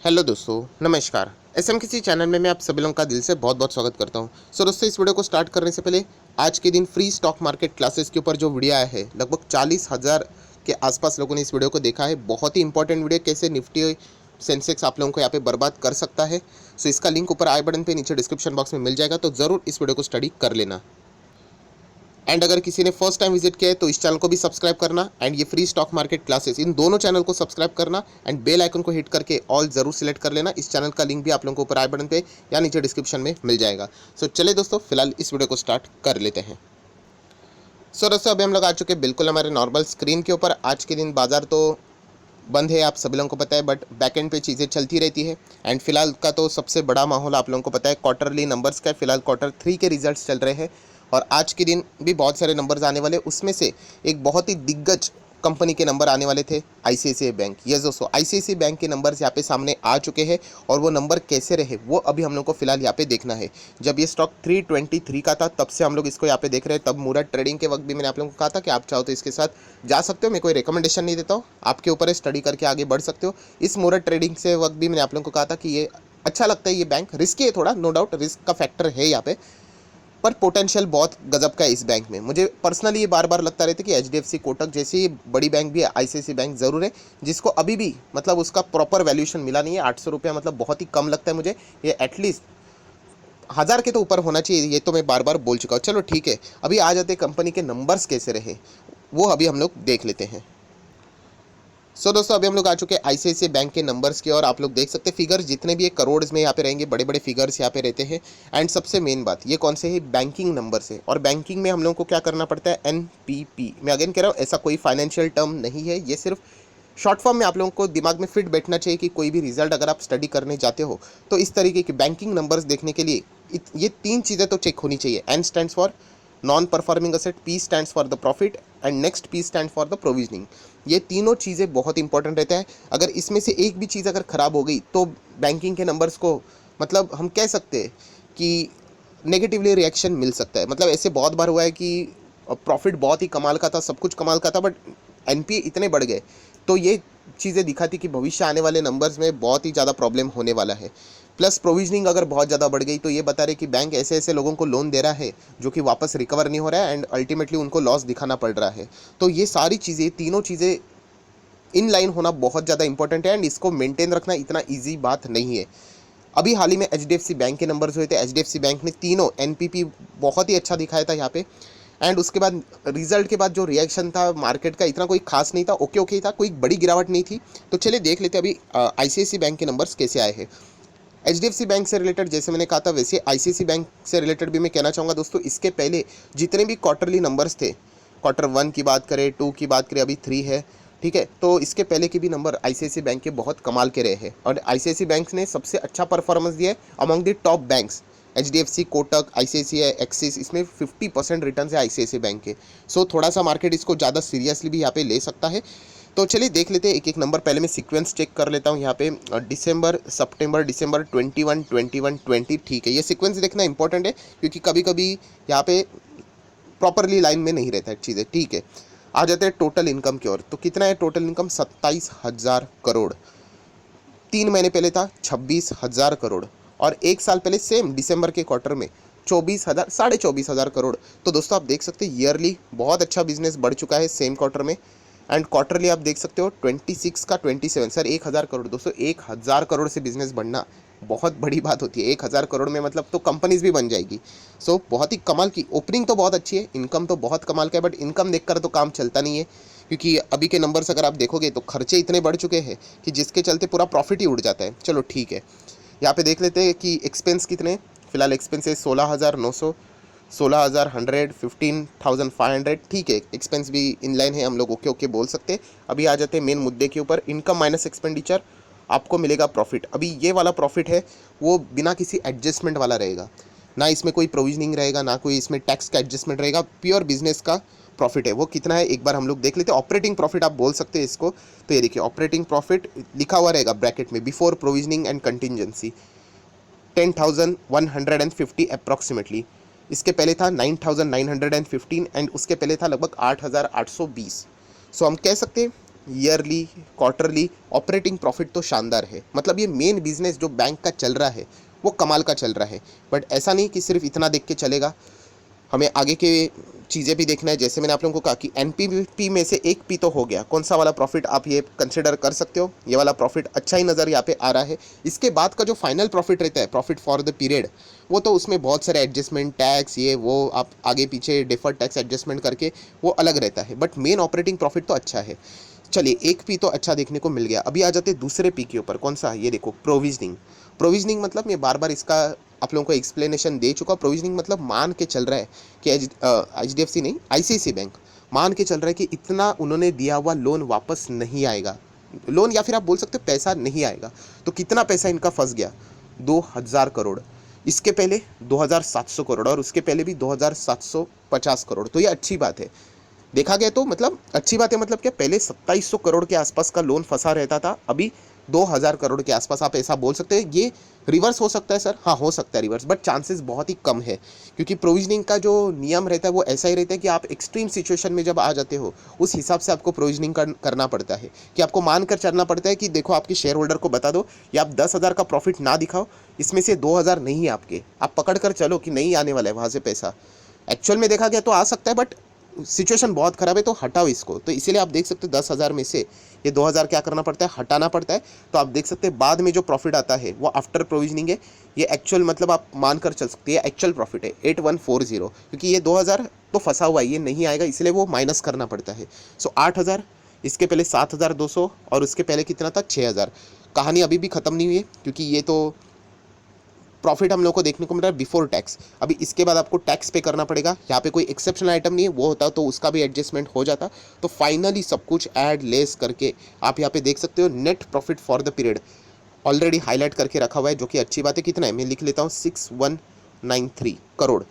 Hello दोस्तों, नमस्कार। SMKC channel में मैं आप सभी लोगों का दिल से बहुत बहुत स्वागत करता हूं। दोस्तों, इस वीडियो को स्टार्ट करने से पहले आज के दिन फ्री स्टॉक मार्केट क्लासेस के ऊपर जो वीडियो आया है, लगभग 40,000 के आसपास लोगों ने इस वीडियो को देखा है। बहुत ही इंपॉर्टेंट वीडियो, कैसे निफ्टी सेंसेक्स आप लोगों को यहाँ पे बर्बाद कर सकता है। इसका लिंक ऊपर आई बटन पे नीचे डिस्क्रिप्शन बॉक्स में मिल जाएगा, तो ज़रूर इस वीडियो को स्टडी कर लेना। एंड अगर किसी ने फर्स्ट टाइम विजिट किया है तो इस चैनल को भी सब्सक्राइब करना, एंड ये फ्री स्टॉक मार्केट क्लासेस, इन दोनों चैनल को सब्सक्राइब करना एंड बेल आइकन को हिट करके ऑल जरूर सिलेक्ट कर लेना। इस चैनल का लिंक भी आप लोगों को ऊपर आई बटन पे या नीचे डिस्क्रिप्शन में मिल जाएगा। चलिए दोस्तों, फिलहाल इस वीडियो को स्टार्ट कर लेते हैं। दोस्तों, अभी हम लोग आ चुके हैं बिल्कुल हमारे नॉर्मल स्क्रीन के ऊपर। आज के दिन बाजार तो बंद है, आप सभी लोगों को पता है, बट बैक एंड पे चीज़ें चलती रहती है। एंड फिलहाल का तो सबसे बड़ा माहौल आप लोगों को पता है क्वार्टरली नंबर्स का है। फिलहाल Q3 के रिजल्ट्स चल रहे हैं और आज के दिन भी बहुत सारे नंबर्स आने वाले। उसमें से एक बहुत ही दिग्गज कंपनी के नंबर आने वाले थे, आईसीआईसीआई बैंक। यस दोस्तों, आईसीआईसीआई बैंक के नंबर्स यहाँ पे सामने आ चुके हैं और वो नंबर कैसे रहे वो अभी हम लोग को फिलहाल यहाँ पे देखना है। जब ये स्टॉक 323 का था तब से हम लोग इसको यहाँ पे देख रहे हैं। तब मुहूर्त ट्रेडिंग के वक्त भी मैंने आप लोगों को कहा था कि आप चाहो तो इसके साथ जा सकते हो, मैं कोई रिकमेंडेशन नहीं देता हूँ, आपके ऊपर है, स्टडी करके आगे बढ़ सकते हो। इस मुहूर्त ट्रेडिंग से वक्त भी मैंने आप लोगों को कहा था कि ये अच्छा लगता है, ये बैंक रिस्की है थोड़ा, नो डाउट रिस्क का फैक्टर है यहाँ पे, पर पोटेंशियल बहुत गजब का है इस बैंक में। मुझे पर्सनली ये बार बार लगता रहता है कि एचडीएफसी, कोटक जैसी बड़ी बैंक भी है, आईसीआईसीआई बैंक ज़रूर है, जिसको अभी भी मतलब उसका प्रॉपर वैल्यूएशन मिला नहीं है। 800 रुपया मतलब बहुत ही कम लगता है मुझे। ये एटलीस्ट 1000 के तो ऊपर होना चाहिए, ये तो मैं बार बार बोल चुका हूँ। चलो ठीक है, अभी आ जाते कंपनी के नंबर्स कैसे रहे वो अभी हम लोग देख लेते हैं। दोस्तों, अभी हम लोग आ चुके हैं आईसीआईसीआई बैंक के नंबर्स की, और आप लोग देख सकते हैं फिगर्स जितने भी एक करोड़ में यहाँ पे रहेंगे, बड़े बड़े फिगर्स यहाँ पे रहते हैं। एंड सबसे मेन बात ये कौन से है, बैंकिंग नंबर से। और बैंकिंग में हम लोगों को क्या करना पड़ता है, एनपीपी। मैं अगेन कह रहा हूँ, ऐसा कोई फाइनेंशियल टर्म नहीं है, ये सिर्फ शॉर्ट फॉर्म में आप लोगों को दिमाग में फिट बैठना चाहिए कि कोई भी रिजल्ट अगर आप स्टडी करने जाते हो तो इस तरीके के बैंकिंग नंबर्स देखने के लिए ये तीन चीज़ें तो चेक होनी चाहिए। N stands for non performing asset, P stands for the profit and next P stand for the provisioning. ये तीनों चीज़ें बहुत इंपॉर्टेंट रहता है। अगर इसमें से एक भी चीज़ अगर ख़राब हो गई तो बैंकिंग के नंबर्स को मतलब हम कह सकते हैं कि नेगेटिवली रिएक्शन मिल सकता है। मतलब ऐसे बहुत बार हुआ है कि प्रॉफिट बहुत ही कमाल का था, सब कुछ कमाल का था, बट एनपीए इतने बढ़ गए, तो ये चीज़ें दिखाती कि भविष्य आने वाले नंबर्स में बहुत ही ज़्यादा प्रॉब्लम होने वाला है। प्लस प्रोविजनिंग अगर बहुत ज़्यादा बढ़ गई तो ये बता रहे कि बैंक ऐसे ऐसे लोगों को लोन दे रहा है जो कि वापस रिकवर नहीं हो रहा है एंड अल्टीमेटली उनको लॉस दिखाना पड़ रहा है। तो ये सारी चीज़ें, तीनों चीज़ें इन लाइन होना बहुत ज़्यादा इंपॉर्टेंट है एंड इसको मेंटेन रखना इतना ईजी बात नहीं है। अभी हाल ही में एचडीएफसी बैंक के नंबर्स हुए थे, एचडीएफसी बैंक ने तीनों एनपीपी बहुत ही अच्छा दिखाया था यहाँ पे। एंड उसके बाद रिजल्ट के बाद जो रिएक्शन था मार्केट का इतना कोई खास नहीं था, ओके ओके था, कोई बड़ी गिरावट नहीं थी। तो चलिए देख लेते हैं अभी आईसीआईसीआई बैंक के नंबर्स कैसे आए हैं। एचडीएफसी बैंक से रिलेटेड जैसे मैंने कहा था, वैसे आईसीआईसीआई बैंक से रिलेटेड भी मैं कहना चाहूँगा दोस्तों, इसके पहले जितने भी क्वार्टरली नंबर्स थे, Q1 की बात करें, 2 की बात करें, अभी 3 है, ठीक है, तो इसके पहले के भी नंबर आईसीआईसीआई बैंक के बहुत कमाल के रहे हैं और आईसीआईसीआई बैंक ने सबसे अच्छा परफॉर्मेंस दिया है among the top banks. HDFC, Kotak, ICICI, axis, इसमें 50% रिटर्न है आईसीआईसीआई बैंक के। थोड़ा सा मार्केट इसको ज़्यादा सीरियसली भी यहाँ पे ले सकता है। तो चलिए देख लेते हैं एक एक नंबर। पहले मैं सीक्वेंस चेक कर लेता हूँ यहाँ पे, दिसंबर, सितंबर, दिसंबर 21, 21, 20, ठीक है। ये सीक्वेंस देखना इंपॉर्टेंट है क्योंकि कभी कभी यहाँ पे प्रॉपरली लाइन में नहीं रहता है चीज़ें, ठीक है। आ जाते हैं टोटल इनकम की ओर। तो कितना है टोटल इनकम, 27,000 करोड़। 3 महीने पहले था 26,000 करोड़ और एक साल पहले सेम दिसंबर के क्वार्टर में 24,000, 24,500 करोड़। तो दोस्तों आप देख सकते हैं ईयरली बहुत अच्छा बिजनेस बढ़ चुका है सेम क्वार्टर में। एंड क्वार्टरली आप देख सकते हो 26 का 27 सर, 1,000 करोड़। दोस्तों 1,000 करोड़ से बिजनेस बढ़ना बहुत बड़ी बात होती है। 1,000 करोड़ में मतलब तो कंपनीज भी बन जाएगी। बहुत ही कमाल की ओपनिंग तो बहुत अच्छी है, इनकम तो बहुत कमाल का है, बट इनकम देखकर तो काम चलता नहीं है क्योंकि अभी के नंबर्स अगर आप देखोगे तो खर्चे इतने बढ़ चुके हैं कि जिसके चलते पूरा प्रॉफिट ही उड़ जाता है। चलो ठीक है, यहाँ पे देख लेते हैं कि एक्सपेंस कितने। फिलहाल एक्सपेंस है 16,900, 16,100, 15,500, ठीक है। एक्सपेंस भी इनलाइन है, हम लोग ओके ओके बोल सकते हैं। अभी आ जाते हैं मेन मुद्दे के ऊपर, इनकम माइनस एक्सपेंडिचर, आपको मिलेगा प्रॉफिट। अभी ये वाला प्रॉफिट है वो बिना किसी एडजस्टमेंट वाला रहेगा, ना इसमें कोई प्रोविजनिंग रहेगा, ना कोई इसमें टैक्स का एडजस्टमेंट रहेगा, प्योर बिजनेस का प्रॉफिट है। वो कितना है एक बार हम लोग देख लेते हैं। ऑपरेटिंग प्रॉफिट आप बोल सकते हैं इसको। तो ये देखिए ऑपरेटिंग प्रॉफिट लिखा हुआ रहेगा ब्रैकेट में, before provisioning and contingency, 10,150 approximately. इसके पहले था 9,915 एंड उसके पहले था लगभग 8,820। हम कह सकते हैं ईयरली, क्वार्टरली ऑपरेटिंग प्रॉफिट तो शानदार है। मतलब ये मेन बिजनेस जो बैंक का चल रहा है वो कमाल का चल रहा है। बट ऐसा नहीं कि सिर्फ इतना देख के चलेगा, हमें आगे के चीज़ें भी देखना है। जैसे मैंने आप लोगों को कहा कि एनपीपी में से एक पी तो हो गया, कौन सा वाला प्रॉफिट आप ये कंसिडर कर सकते हो, ये वाला प्रॉफिट अच्छा ही नज़र यहाँ पे आ रहा है। इसके बाद का जो फाइनल प्रॉफिट रहता है, प्रॉफिट फॉर द पीरियड, वो तो उसमें बहुत सारे एडजस्टमेंट, टैक्स, ये वो आप आगे पीछे डिफर्ड टैक्स एडजस्टमेंट करके वो अलग रहता है। बट मेन ऑपरेटिंग प्रॉफिट तो अच्छा है। चलिए, एक पी तो अच्छा देखने को मिल गया। अभी आ जाते दूसरे पी के ऊपर, कौन सा, ये देखो, प्रोविजनिंग। प्रोविजनिंग मतलब मैं बार बार इसका आप लोगों को एक्सप्लेनेशन दे चुका। प्रोविजनिंग मतलब मान के चल रहा है कि एचडीएफसी नहीं, आईसीआईसी बैंक मान के चल रहा है कि इतना उन्होंने दिया हुआ लोन वापस नहीं आएगा, लोन या फिर आप बोल सकते हो पैसा नहीं आएगा। तो कितना पैसा इनका फंस गया, 2000 करोड़। इसके पहले 2700 करोड़ और उसके पहले भी 2750 करोड़। तो ये अच्छी बात है, देखा गया तो मतलब अच्छी बात है। मतलब क्या, पहले 2700 करोड़ के आसपास का लोन फंसा रहता था, अभी 2000 करोड़ के आसपास। आप ऐसा बोल सकते हैं ये रिवर्स हो सकता है सर, हाँ हो सकता है रिवर्स, बट चांसेस बहुत ही कम है। क्योंकि प्रोविजनिंग का जो नियम रहता है वो ऐसा ही रहता है कि आप एक्सट्रीम सिचुएशन में जब आ जाते हो उस हिसाब से आपको प्रोविजनिंग करना पड़ता है। कि आपको मानकर चलना पड़ता है कि देखो, आपके शेयर होल्डर को बता दो या आप 10,000 का प्रॉफिट ना दिखाओ, इसमें से 2000 नहीं है आपके, आप पकड़ कर चलो कि नहीं आने वाला है वहाँ से पैसा। एक्चुअल में देखा गया तो आ सकता है, बट सिचुएशन बहुत ख़राब है तो हटाओ इसको। तो इसीलिए आप देख सकते हो 10,000 में से ये 2000 क्या करना पड़ता है, हटाना पड़ता है। तो आप देख सकते हैं बाद में जो प्रॉफिट आता है वो आफ्टर प्रोविजनिंग है। ये एक्चुअल मतलब आप मान कर चल सकते हैं एक्चुअल प्रॉफिट है 8140, क्योंकि ये 2000 तो फंसा हुआ है, ये नहीं आएगा, इसलिए वो माइनस करना पड़ता है। सो 8000, इसके पहले 7200 और उसके पहले कितना था, 6000। कहानी अभी भी ख़त्म नहीं हुई है, क्योंकि ये तो प्रॉफिट हम लोग को देखने को मिल रहा है बिफोर टैक्स। अभी इसके बाद आपको टैक्स पे करना पड़ेगा। यहाँ पे कोई एक्सेप्शनल आइटम नहीं है, वो होता तो उसका भी एडजस्टमेंट हो जाता। तो फाइनली सब कुछ ऐड लेस करके आप यहाँ पे देख सकते हो net profit for the period already highlight करके रखा हुआ है, जो कि अच्छी बात है। कितना है मैं लिख लेता हूँ, 6193 करोड़।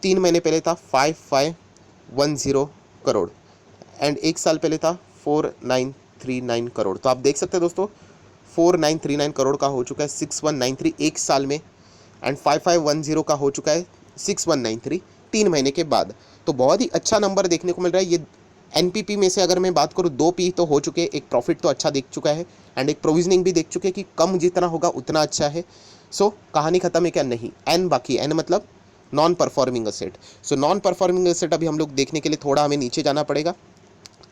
3 महीने पहले था 5510 करोड़ एंड एक साल पहले था 4939 करोड़। तो आप देख सकते हैं दोस्तों, 4939 करोड़ का हो चुका है 6193 एक साल में, एंड 5510 का हो चुका है 6193 3 महीने के बाद। तो बहुत ही अच्छा नंबर देखने को मिल रहा है। ये एनपीपी में से अगर मैं बात करूँ, 2 पी तो हो चुके हैं, एक प्रॉफिट तो अच्छा देख चुका है एंड एक प्रोविजनिंग भी देख चुके हैं कि कम जितना होगा उतना अच्छा है। सो कहानी खत्म है क्या, नहीं, एन बाकी। एन मतलब non performing asset. So non performing asset अभी हम लोग देखने के लिए थोड़ा हमें नीचे जाना पड़ेगा।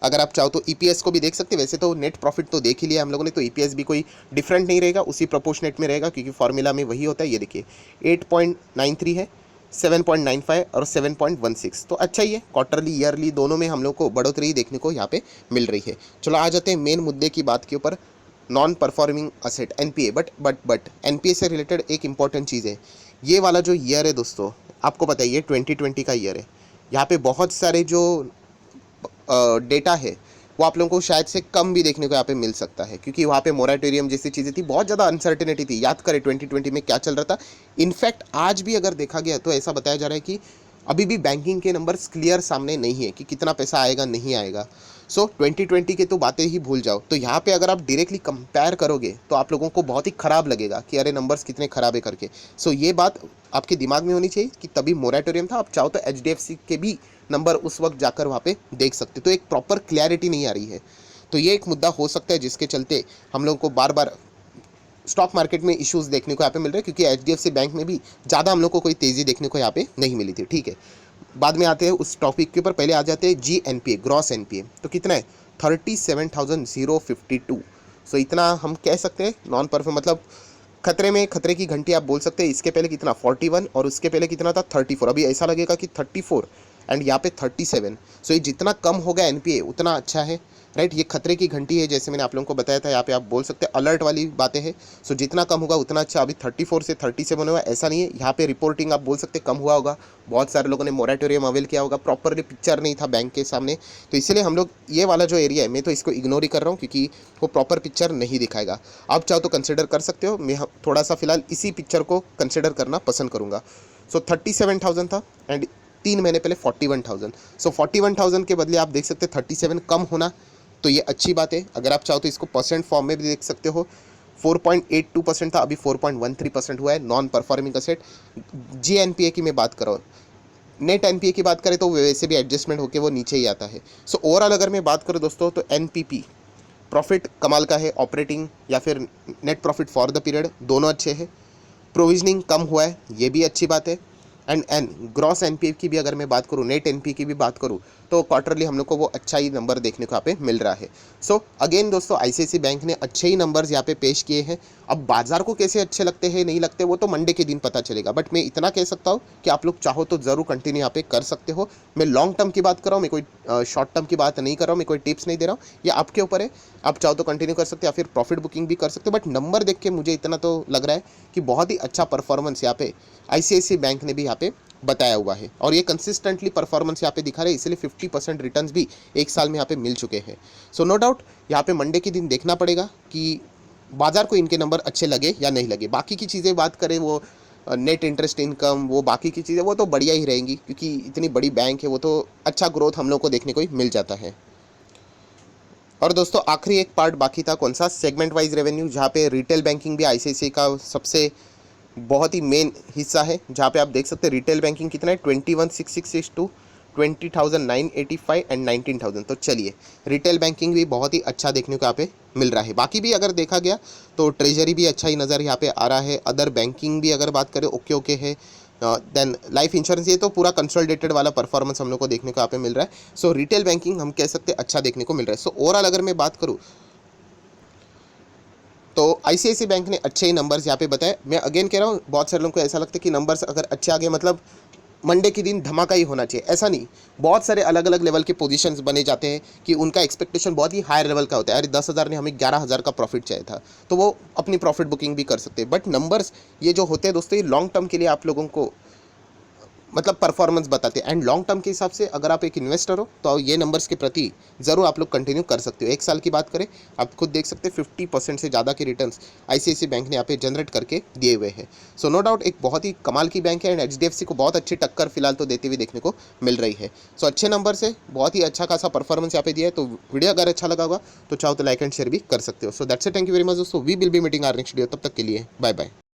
अगर आप चाहो तो ईपीएस को भी देख सकते हैं। वैसे तो नेट प्रॉफिट तो देख ही लिया हम लोगों ने, तो ईपीएस भी कोई डिफरेंट नहीं रहेगा, उसी प्रोपोर्शनेट में रहेगा, क्योंकि फॉर्मूला में वही होता है। ये देखिए 8.93 है, 7.95 और 7.16, तो अच्छा ही है। क्वार्टरली ईयरली दोनों में हम लोग को बढ़ोतरी देखने को यहाँ पे मिल रही है। चलो आ जाते हैं मेन मुद्दे की बात के ऊपर, non performing asset NPA. But NPA से रिलेटेड एक इंपॉर्टेंट चीज़ है, ये वाला जो ईयर है दोस्तों, आपको पता है ये 2020 का ईयर है। यहाँ पे बहुत सारे जो डेटा है वो आप लोगों को शायद से कम भी देखने को यहाँ पे मिल सकता है, क्योंकि वहाँ पे मोराटोरियम जैसी चीज़ें थी, बहुत ज़्यादा अनसर्टेनिटी थी। याद करें 2020 में क्या चल रहा था। इनफैक्ट आज भी अगर देखा गया तो ऐसा बताया जा रहा है कि अभी भी बैंकिंग के नंबर्स क्लियर सामने नहीं है कि कितना पैसा आएगा नहीं आएगा। सो 2020 के तो बातें ही भूल जाओ। तो यहाँ पे अगर आप डायरेक्टली कंपेयर करोगे तो आप लोगों को बहुत ही ख़राब लगेगा कि अरे नंबर्स कितने ख़राब है करके। सो ये बात आपके दिमाग में होनी चाहिए कि तभी मोराटोरियम था। आप चाहो तो एचडीएफसी के भी नंबर उस वक्त जाकर वहाँ पे देख सकते, तो एक प्रॉपर क्लैरिटी नहीं आ रही है। तो ये एक मुद्दा हो सकता है जिसके चलते हम लोगों को बार बार स्टॉक मार्केट में इश्यूज़ देखने को यहाँ पे मिल रहे हैं, क्योंकि एचडीएफसी बैंक में भी ज़्यादा हम लोग को कोई तेज़ी देखने को यहाँ पे नहीं मिली थी। ठीक है, बाद में आते हैं उस टॉपिक के ऊपर, पहले आ जाते हैं G N P A, gross N P A. तो कितना है, 37,052। सो इतना हम कह सकते हैं नॉन परफॉर्म, मतलब खतरे में, खतरे की घंटी आप बोल सकते हैं। इसके पहले कितना 41 और उसके पहले कितना था 34। अभी ऐसा लगेगा कि 34 एंड यहाँ पे 37। सो ये जितना कम होगा एनपीए उतना अच्छा है, राइट। ये खतरे की घंटी है, जैसे मैंने आप लोगों को बताया था। यहाँ पे आप बोल सकते हैं अलर्ट वाली बातें हैं। सो जितना कम होगा उतना अच्छा। अभी 34 से 37 हुआ, ऐसा नहीं है। यहाँ पे रिपोर्टिंग आप बोल सकते कम हुआ होगा, बहुत सारे लोगों ने मोराटोरियम अवेल किया होगा, प्रॉपरली पिक्चर नहीं था बैंक के सामने। तो इसीलिए हम लोग ये वाला जो एरिया है मैं तो इसको इग्नोर ही कर रहा हूँ, क्योंकि वो प्रॉपर पिक्चर नहीं दिखाएगा। आप चाहो तो कंसिडर कर सकते हो, मैं थोड़ा सा फिलहाल इसी पिक्चर को कंसिडर करना पसंद करूँगा। सो 37,000 था एंड 3 महीने पहले 41,000। सो 41,000 के बदले आप देख सकते 37 कम होना, तो ये अच्छी बात है। अगर आप चाहो तो इसको परसेंट फॉर्म में भी देख सकते हो। 4.82% था, अभी 4.13% हुआ है नॉन परफॉर्मिंग असेट। जीएनपीए की मैं बात कर रहा हूँ, नेट एनपीए की बात करें तो वैसे भी एडजस्टमेंट होकर वो नीचे ही आता है। सो ओवरऑल अगर मैं बात करूँ दोस्तों तो एनपीपी प्रॉफिट कमाल का है, ऑपरेटिंग या फिर net profit for the period दोनों अच्छे हैं। प्रोविजनिंग कम हुआ है, ये भी अच्छी बात है। एंड ग्रॉस एनपीए की भी अगर मैं बात करूँ, नेट एनपीए की भी बात करूँ, तो क्वार्टरली हम लोग को वो अच्छा ही नंबर देखने को यहाँ पे मिल रहा है। सो अगेन दोस्तों आईसीआईसीआई बैंक ने अच्छे ही नंबर्स यहाँ पे पेश किए हैं। अब बाजार को कैसे अच्छे लगते हैं नहीं लगते वो तो मंडे के दिन पता चलेगा, बट मैं इतना कह सकता हूँ कि आप लोग चाहो तो ज़रूर कंटिन्यू यहाँ पे कर सकते हो। मैं लॉन्ग टर्म की बात कर रहा हूँ, मैं कोई शॉर्ट टर्म की बात नहीं कर रहा हूँ, मैं कोई टिप्स नहीं दे रहा हूँ, ये आपके ऊपर है। आप चाहो तो कंटिन्यू कर सकते हो या फिर प्रॉफिट बुकिंग भी कर सकते हो, बट नंबर देख के मुझे इतना तो लग रहा है कि बहुत ही अच्छा परफॉर्मेंस यहाँ पे आईसीआईसीआई बैंक ने भी यहाँ पे बताया हुआ है और ये कंसिस्टेंटली परफॉर्मेंस यहाँ पे दिखा रहे हैं, इसलिए 50% रिटर्न्स भी एक साल में यहाँ पे मिल चुके हैं। सो नो डाउट यहाँ पे मंडे के दिन देखना पड़ेगा कि बाजार को इनके नंबर अच्छे लगे या नहीं लगे। बाकी की चीज़ें बात करें, वो नेट इंटरेस्ट इनकम, वो बाकी की चीज़ें वो तो बढ़िया ही रहेंगी क्योंकि इतनी बड़ी बैंक है, वो तो अच्छा ग्रोथ हम लोग को देखने को ही मिल जाता है। और दोस्तों आखिरी एक पार्ट बाकी था, कौन सा, सेगमेंट वाइज रेवेन्यू, जहाँ पे रिटेल बैंकिंग भी आईसीआईसीआई का सबसे बहुत ही मेन हिस्सा है, जहाँ पे आप देख सकते हैं रिटेल बैंकिंग कितना है 21,666 टू 20,985 एंड 19,000। तो चलिए रिटेल बैंकिंग भी बहुत ही अच्छा देखने को यहाँ पे मिल रहा है। बाकी भी अगर देखा गया तो ट्रेजरी भी अच्छा ही नज़र यहाँ पे आ रहा है। अदर बैंकिंग भी अगर बात करें ओके ओके है। देन लाइफ इंश्योरेंस, ये तो पूरा कंसोलिडेटेड वाला परफॉर्मेंस हम लोग को देखने को यहाँ पे मिल रहा है। सो रिटेल बैंकिंग हम कह सकते हैं अच्छा देखने को मिल रहा है। सो ओवरऑल अगर मैं बात करूँ तो आईसीआईसीआई बैंक ने अच्छे ही नंबर्स यहाँ पे बताए। मैं अगेन कह रहा हूँ, बहुत सारे लोगों को ऐसा लगता है कि नंबर्स अगर अच्छे आ गए मतलब मंडे के दिन धमाका ही होना चाहिए, ऐसा नहीं। बहुत सारे अलग अलग लेवल के पोजीशंस बने जाते हैं कि उनका एक्सपेक्टेशन बहुत ही हाई लेवल का होता है। अरे 10,000 ने हमें 11,000 का प्रॉफिट चाहिए था, तो वो अपनी प्रॉफिट बुकिंग भी कर सकते हैं। बट नंबर्स ये जो होते हैं दोस्तों, ये लॉन्ग टर्म के लिए आप लोगों को मतलब परफॉर्मेंस बताते हैं। एंड लॉन्ग टर्म के हिसाब से अगर आप एक इन्वेस्टर हो तो ये नंबर्स के प्रति ज़रूर आप लोग कंटिन्यू कर सकते हो। एक साल की बात करें, आप खुद देख सकते हैं 50% से ज़्यादा के रिटर्न्स आईसीआईसीआई बैंक ने यहाँ पे जनरेट करके दिए हुए हैं। सो नो डाउट एक बहुत ही कमाल की बैंक है एंड एचडीएफसी को बहुत अच्छी टक्कर फिलहाल तो देते हुए देखने को मिल रही है। सो अच्छे नंबर से बहुत ही अच्छा खासा परफॉर्मेंस यहाँ पे दिया है। तो वीडियो अगर अच्छा लगा होगा तो चाहो तो लाइक एंड शेयर भी कर सकते हो। So that's it, thank you very much दोस्तों, we will be meeting our next video. तब तक के लिए बाय बाय।